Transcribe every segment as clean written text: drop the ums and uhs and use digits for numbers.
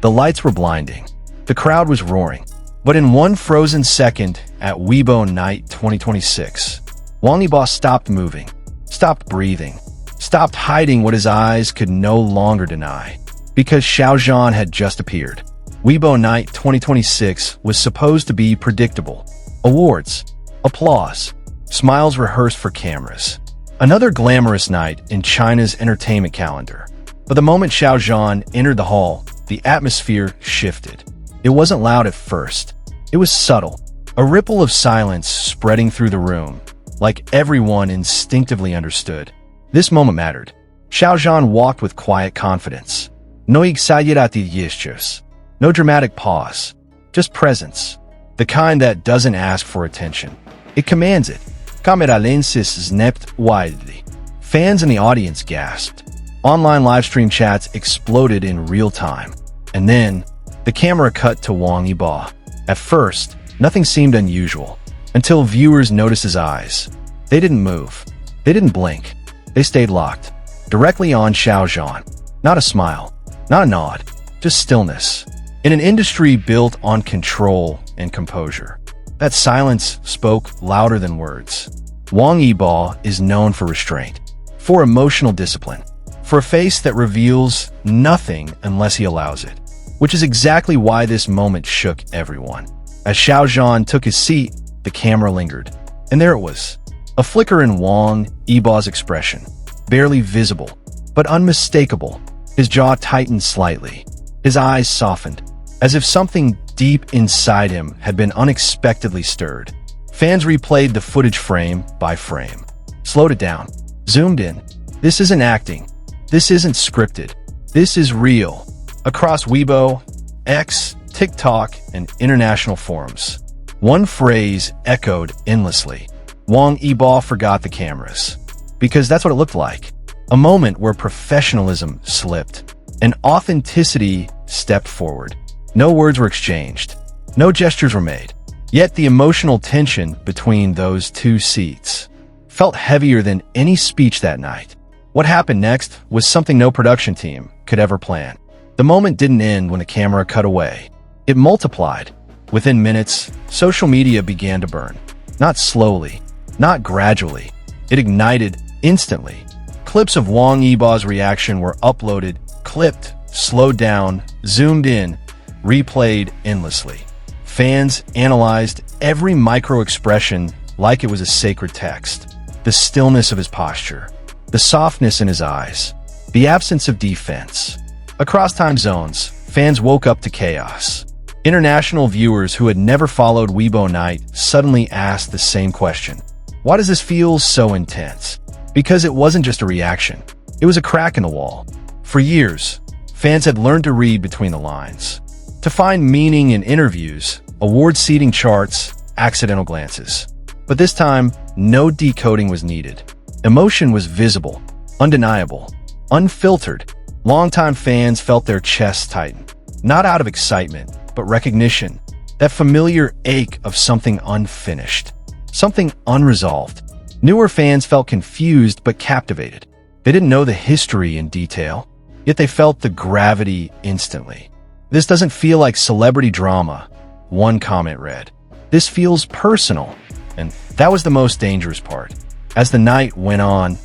The lights were blinding. The crowd was roaring. But in one frozen second at Weibo Night 2026, Wang Yibo stopped moving, stopped breathing, stopped hiding what his eyes could no longer deny. Because Xiao Zhan had just appeared. Weibo Night 2026 was supposed to be predictable. Awards, applause, smiles rehearsed for cameras. Another glamorous night in China's entertainment calendar. But the moment Xiao Zhan entered the hall, the atmosphere shifted. It wasn't loud at first. It was subtle, a ripple of silence spreading through the room, like everyone instinctively understood. This moment mattered. Xiao Zhan walked with quiet confidence. No exagerati, no dramatic pause, just presence. The kind that doesn't ask for attention. It commands it. Camera lenses snapped widely. Fans in the audience gasped. Online livestream chats exploded in real time. And then, the camera cut to Wang Yibo. At first, nothing seemed unusual, until viewers noticed his eyes. They didn't move. They didn't blink. They stayed locked, directly on Xiao Zhan. Not a smile, not a nod, just stillness. In an industry built on control and composure, that silence spoke louder than words. Wang Yibo is known for restraint, for emotional discipline, for a face that reveals nothing unless he allows it. Which is exactly why this moment shook everyone. As Xiao Zhan took his seat, the camera lingered. And there it was, a flicker in Wang Yibo's expression, barely visible, but unmistakable. His jaw tightened slightly. His eyes softened, as if something deep inside him had been unexpectedly stirred. Fans replayed the footage frame by frame, slowed it down, zoomed in. This isn't acting. This isn't scripted. This is real. Across Weibo, X, TikTok, and international forums, one phrase echoed endlessly. Wang Yibo forgot the cameras. Because that's what it looked like. A moment where professionalism slipped, and authenticity stepped forward. No words were exchanged. No gestures were made. Yet the emotional tension between those two seats felt heavier than any speech that night. What happened next was something no production team could ever plan. The moment didn't end when the camera cut away. It multiplied. Within minutes, social media began to burn. Not slowly, not gradually. It ignited instantly. Clips of Wang Yibo's reaction were uploaded, clipped, slowed down, zoomed in, replayed endlessly. Fans analyzed every micro-expression like it was a sacred text. The stillness of his posture, the softness in his eyes, the absence of defense. Across time zones, fans woke up to chaos. International viewers who had never followed Weibo Night suddenly asked the same question. Why does this feel so intense? Because it wasn't just a reaction. It was a crack in the wall. For years, fans had learned to read between the lines, to find meaning in interviews, award seating charts, accidental glances. But this time, no decoding was needed. Emotion was visible, undeniable, unfiltered. Longtime fans felt their chests tighten, not out of excitement, but recognition. That familiar ache of something unfinished, something unresolved. Newer fans felt confused but captivated. They didn't know the history in detail, yet they felt the gravity instantly. This doesn't feel like celebrity drama, one comment read. This feels personal, and that was the most dangerous part. As the night went on,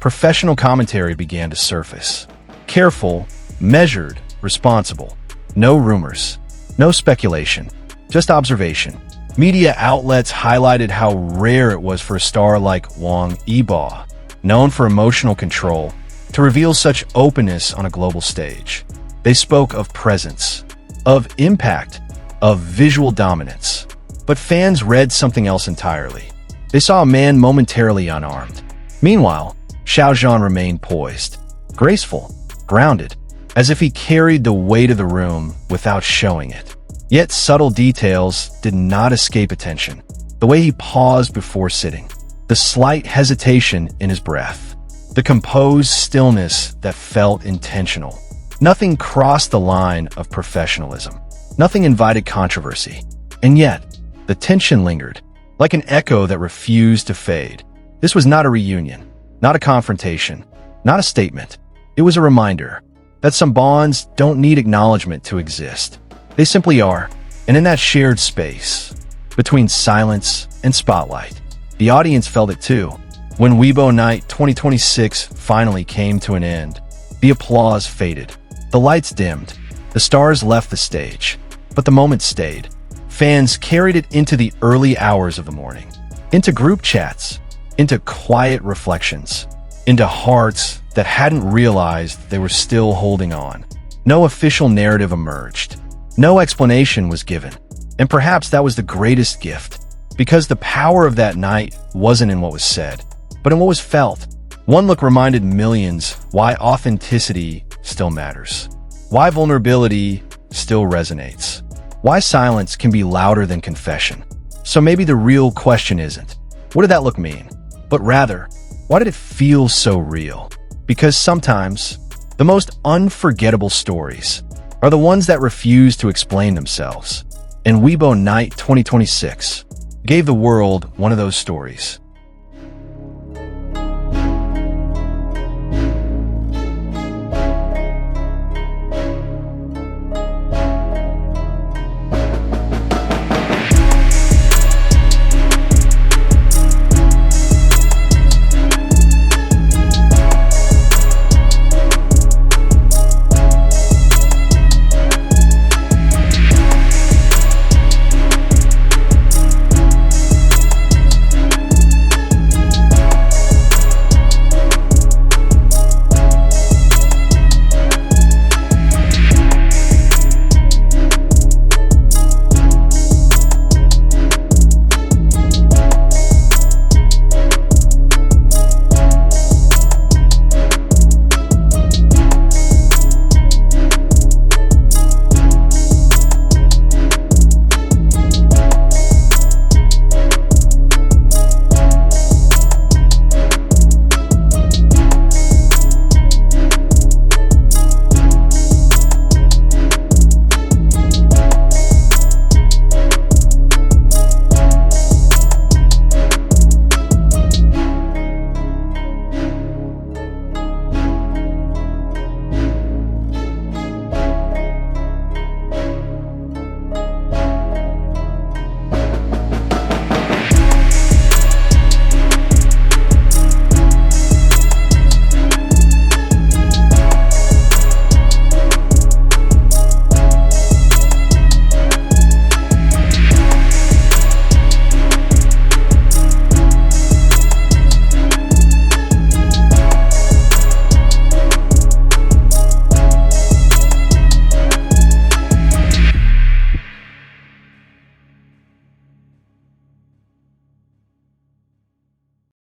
professional commentary began to surface. Careful, measured, responsible. No rumors, no speculation, just observation. Media outlets highlighted how rare it was for a star like Wang Yibo, known for emotional control, to reveal such openness on a global stage. They spoke of presence, of impact, of visual dominance. But fans read something else entirely. They saw a man momentarily unarmed. Meanwhile, Xiao Zhan remained poised, graceful, grounded, as if he carried the weight of the room without showing it. Yet subtle details did not escape attention. The way he paused before sitting, the slight hesitation in his breath, the composed stillness that felt intentional. Nothing crossed the line of professionalism. Nothing invited controversy. And yet, the tension lingered, like an echo that refused to fade. This was not a reunion, not a confrontation, not a statement. It was a reminder. that some bonds don't need acknowledgement to exist. They simply are. And in that shared space, between silence and spotlight, the audience felt it too. When Weibo Night 2026 finally came to an end, the applause faded. The lights dimmed. The stars left the stage. But the moment stayed. Fans carried it into the early hours of the morning, into group chats, into quiet reflections, into hearts that hadn't realized they were still holding on. No official narrative emerged. No explanation was given. And perhaps that was the greatest gift, because the power of that night wasn't in what was said, but in what was felt. One look reminded millions why authenticity still matters, why vulnerability still resonates, why silence can be louder than confession. So maybe the real question isn't, what did that look mean? But rather, why did it feel so real? Because sometimes, the most unforgettable stories are the ones that refuse to explain themselves. And Weibo Night 2026 gave the world one of those stories.